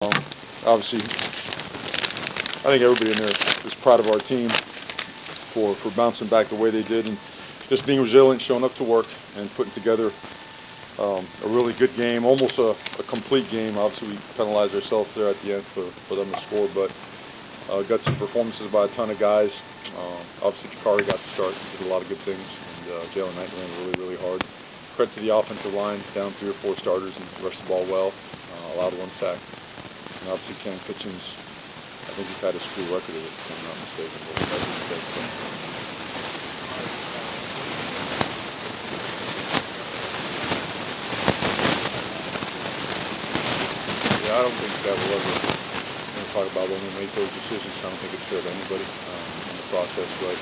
Obviously, I think everybody in there is proud of our team for bouncing back the way they did and just being resilient, showing up to work, and putting together a really good game, almost a complete game. Obviously, we penalized ourselves there at the end for them to score, but got some performances by a ton of guys. Obviously, Jakari got the start, did a lot of good things, and Jalen Knight ran really hard. Credit to the offensive line, down 3 or 4 starters and rushed the ball well, allowed 1 sack. And obviously, Cam Kitchens, I think he's had a school record of it, if I'm not mistaken. But yeah, I don't think that will ever talk about when we make those decisions. I don't think it's fair to anybody in the process. But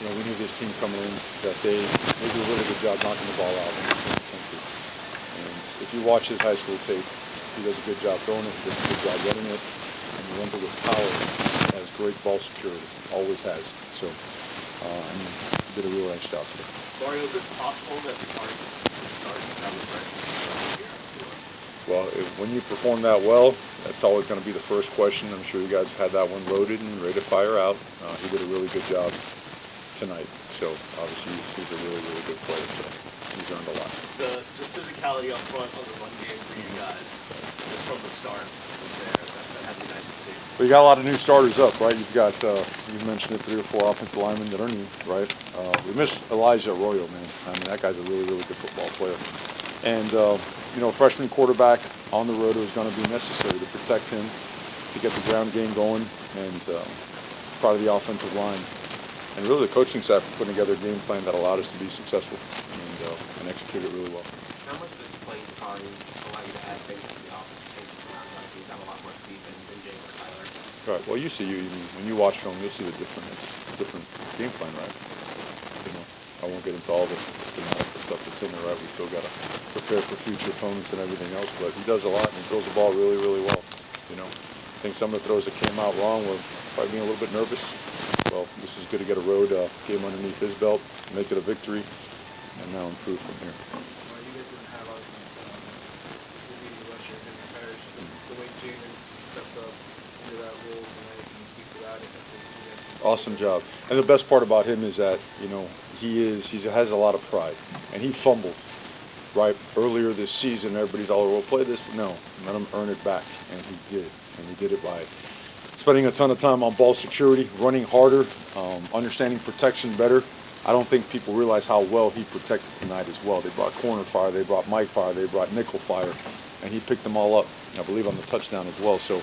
we knew this team coming in that they do a really good job knocking the ball out in the country. And if you watch his high school tape, he does a good job throwing it, he does a good job running it, and he runs it with power. Has great ball security, always has. So, he did a real nice job today. Mario, is it possible that the Hurricanes start down the stretch? Well, when you perform that well, that's always going to be the first question. I'm sure you guys had that one loaded and ready to fire out. He did a really good job tonight. So, obviously, he's a really good player. So, he's earned a lot. The physicality up front on the run game for you guys, just from the start, was there. That had to be nice to see. Well, you got a lot of new starters up, right? You've got, you mentioned it, 3 or 4 offensive linemen that are new, right? We miss Elijah Arroyo, man. I mean, that guy's a really good football player. And, freshman quarterback on the road is going to be necessary to protect him, to get the ground game going, and part of the offensive line. And really the coaching staff putting together a game plan that allowed us to be successful and execute it really well. How much does playing time allow you to add things to the offense? He's got a lot more speed than James or Tyler. Right. Well, when you watch film, you'll see the difference. It's a different game plan, right? I won't get into all the schematic stuff that's in there, right? We still got to prepare for future opponents and everything else, but he does a lot and he throws the ball really well. I think some of the throws that came out wrong were probably being a little bit nervous. Well, this is good to get a road game underneath his belt, make it a victory, and now improve from here. Well, you guys didn't have the way Jaden stepped up into that role tonight. Can you speak to that? Awesome job. And the best part about him is that, he has a lot of pride. And he fumbled, right? Earlier this season, everybody's all, well, play this. But no, let him earn it back. And he did. And he did it by spending a ton of time on ball security, running harder, understanding protection better. I don't think people realize how well he protected tonight as well. They brought corner fire, they brought Mike fire, they brought nickel fire, and he picked them all up, I believe, on the touchdown as well. So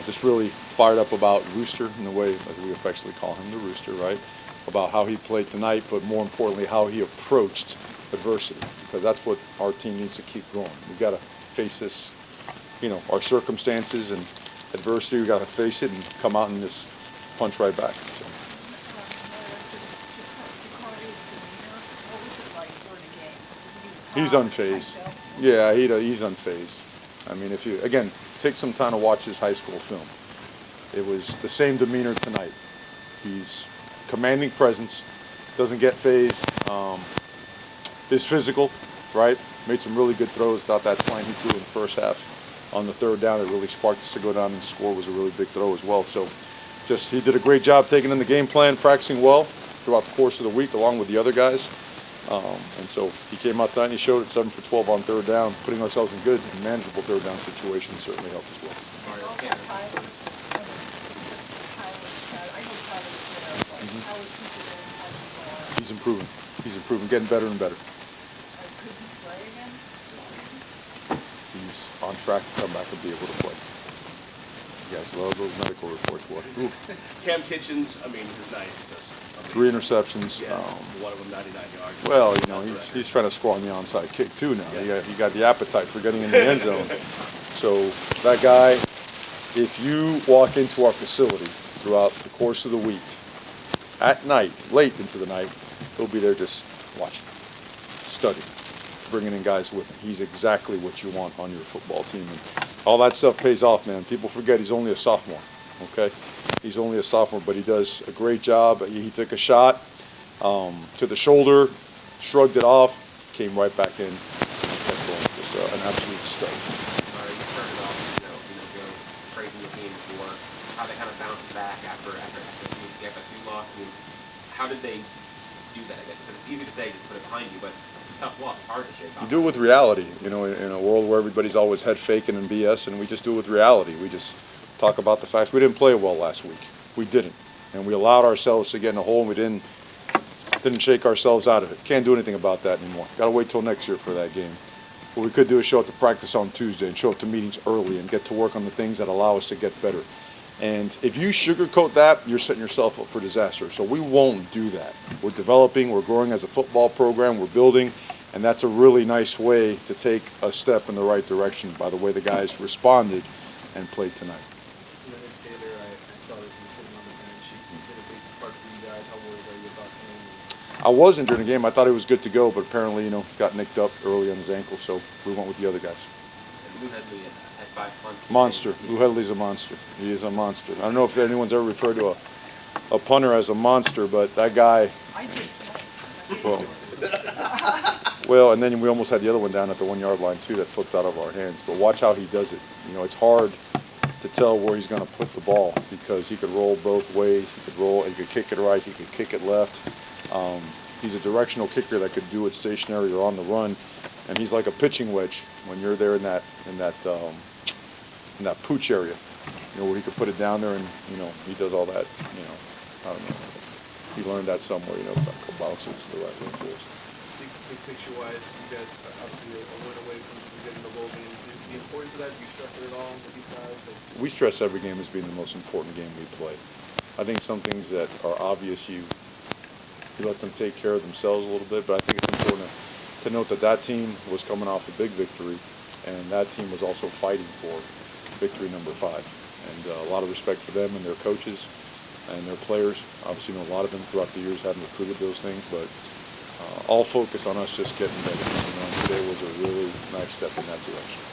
just really fired up about Rooster in the way, as we affectionately call him, the Rooster, right? About how he played tonight, but more importantly, how he approached adversity, because that's what our team needs to keep going. We've got to face this, our circumstances and adversity. We've got to face it and come out and just punch right back. So. He's unfazed. Yeah, he's unfazed. I mean, if you, again, take some time to watch his high school film. It was the same demeanor tonight. He's commanding presence, doesn't get phased, is physical, right? Made some really good throws. Thought that slant he threw in the first half on the 3rd down, it really sparked us to go down and score, was a really big throw as well. So he did a great job taking in the game plan, practicing well throughout the course of the week along with the other guys. And so he came out tonight and he showed it, 7 for 12 on 3rd down, putting ourselves in good and manageable 3rd down situations certainly helped as well. He's improving. He's improving, getting better and better. He's on track to come back and be able to play. You guys love those medical reports. Cam Kitchens, his night just 3 interceptions. Yeah, one of them 99 yards. Well, he's trying to score on the onside kick too now. Yeah. He got the appetite for getting in the end zone. So that guy, if you walk into our facility throughout the course of the week, at night, late into the night, he'll be there just watching, studying, bringing in guys with him. He's exactly what you want on your football team. And all that stuff pays off, man. People forget he's only a sophomore, okay? He's only a sophomore, but he does a great job. He took a shot to the shoulder, shrugged it off, came right back in, kept going. Just an absolute stud. You turned it off, how they kind of bounced back after the FSU loss. I mean, how did they do that? I guess because it's easy to say just put it behind you, but it's a tough loss. It's hard to shake off. You do it with reality, you know, in a world where everybody's always head faking and BS, and we just do it with reality. We just talk about the facts. We didn't play well last week. We didn't. And we allowed ourselves to get in a hole, and we didn't shake ourselves out of it. Can't do anything about that anymore. Got to wait till next year for that game. What we could do is show up to practice on Tuesday and show up to meetings early and get to work on the things that allow us to get better. And if you sugarcoat that, you're setting yourself up for disaster. So we won't do that. We're developing, we're growing as a football program, we're building, and that's a really nice way to take a step in the right direction by the way the guys responded and played tonight. Leonard Taylor, I saw that he was sitting on the bench. He did a big part for you guys. How worried are you about him? I wasn't during the game. I thought he was good to go, but apparently, you know, got nicked up early on his ankle, so we went with the other guys. And Lou Headley had 5 punts. Monster. Lou Headley's a monster. He is a monster. I don't know if anyone's ever referred to a punter as a monster, but that guy, well, and then we almost had the other one down at the 1 yard line too that slipped out of our hands. But watch how he does it. You know, it's hard to tell where he's going to put the ball because he could roll both ways. He could roll, he could kick it right, he could kick it left. He's a directional kicker that could do it stationary or on the run, and he's like a pitching wedge when you're there in that pooch area, you know, where he could put it down there, and you know he does all that. You know, I don't know. He learned that somewhere. You know, bounces the right way for us. Big picture-wise, you guys obviously a win away from getting the bowl game. The importance of that, do you stress it at all with these guys? We stress every game as being the most important game we play. I think some things that are obvious, you let them take care of themselves a little bit, but I think it's important to note that that team was coming off a big victory, and that team was also fighting for victory number 5. And a lot of respect for them and their coaches and their players. Obviously, you know, a lot of them throughout the years haven't recruited those things, but all focus on us just getting better. You know, and today was a really nice step in that direction.